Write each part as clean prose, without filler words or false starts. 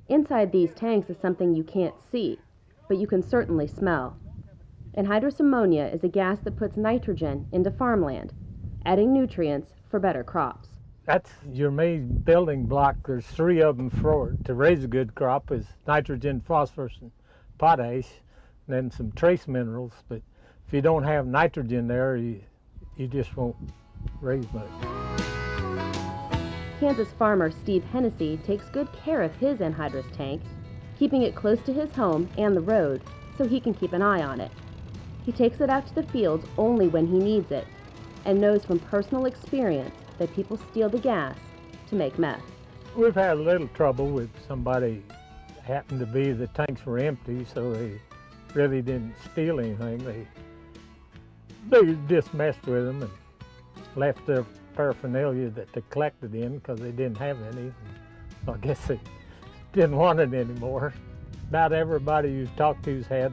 Inside these tanks is something you can't see, but you can certainly smell. Anhydrous ammonia is a gas that puts nitrogen into farmland, adding nutrients for better crops. That's your main building block. There's three of them to raise a good crop is nitrogen, phosphorus, and potash, and then some trace minerals. But if you don't have nitrogen there, you just won't raise much. Kansas farmer Steve Hennessy takes good care of his anhydrous tank, keeping it close to his home and the road so he can keep an eye on it. He takes it out to the fields only when he needs it, and knows from personal experience that people steal the gas to make meth. We've had a little trouble with somebody happened to be the tanks were empty, so they really didn't steal anything. They just messed with them and left their paraphernalia that they collected in because they didn't have any. So I guess they didn't want it anymore. About everybody you've talked to's had,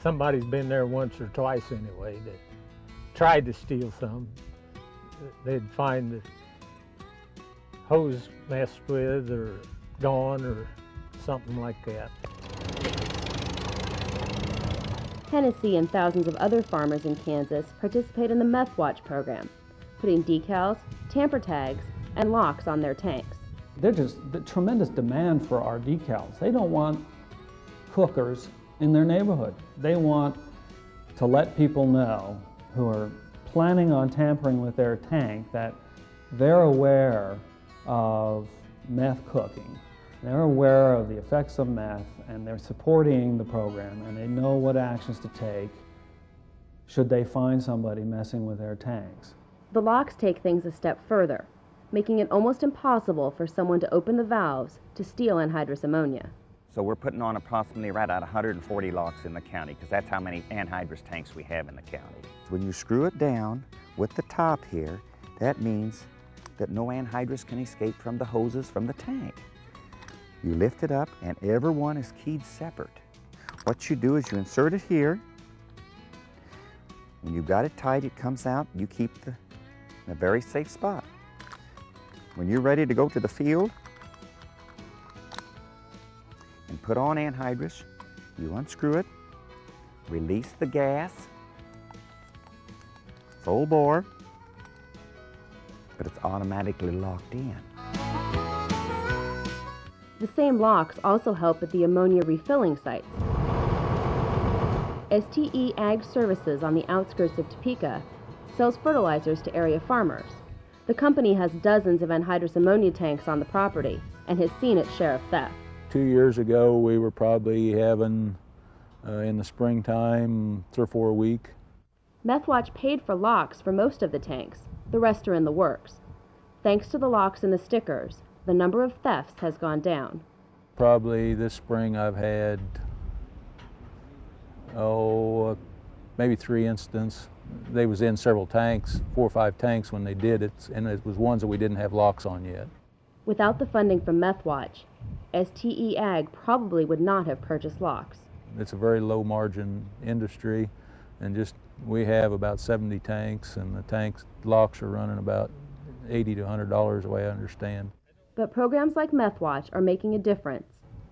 somebody's been there once or twice anyway that tried to steal some. They'd find the hose messed with or gone or something like that. Hennessy and thousands of other farmers in Kansas participate in the Methwatch program, putting decals, tamper tags, and locks on their tanks. There's just the tremendous demand for our decals. They don't want hookers in their neighborhood. They want to let people know who are planning on tampering with their tank that they're aware of meth cooking. They're aware of the effects of meth, and they're supporting the program, and they know what actions to take should they find somebody messing with their tanks. The locks take things a step further, making it almost impossible for someone to open the valves to steal anhydrous ammonia. So we're putting on approximately right at 140 locks in the county, because that's how many anhydrous tanks we have in the county. When you screw it down with the top here, that means that no anhydrous can escape from the hoses from the tank. You lift it up and every one is keyed separate. What you do is you insert it here. When you've got it tight, it comes out. You keep in a very safe spot. When you're ready to go to the field and put on anhydrous, you unscrew it, release the gas, full bore, but it's automatically locked in. The same locks also help at the ammonia refilling sites. STE Ag Services on the outskirts of Topeka sells fertilizers to area farmers. The company has dozens of anhydrous ammonia tanks on the property and has seen its share of theft. 2 years ago, we were probably having, in the springtime, 3 or 4 a week. Methwatch paid for locks for most of the tanks. The rest are in the works. Thanks to the locks and the stickers, the number of thefts has gone down. Probably this spring I've had, maybe 3 incidents. They was in several tanks, 4 or 5 tanks when they did it, and it was ones that we didn't have locks on yet. Without the funding from Methwatch, STE Ag probably would not have purchased locks. It's a very low margin industry, and we have about 70 tanks, and the locks are running about $80 to $100 the way I understand. But programs like Methwatch are making a difference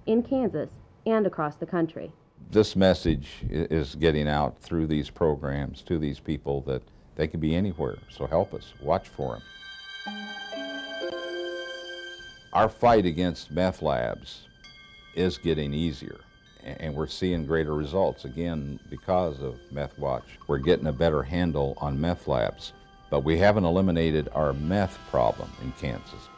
in Kansas and across the country. This message is getting out through these programs to these people that they could be anywhere, so help us, watch for them. Our fight against meth labs is getting easier, and we're seeing greater results, again, because of Methwatch. We're getting a better handle on meth labs, but we haven't eliminated our meth problem in Kansas.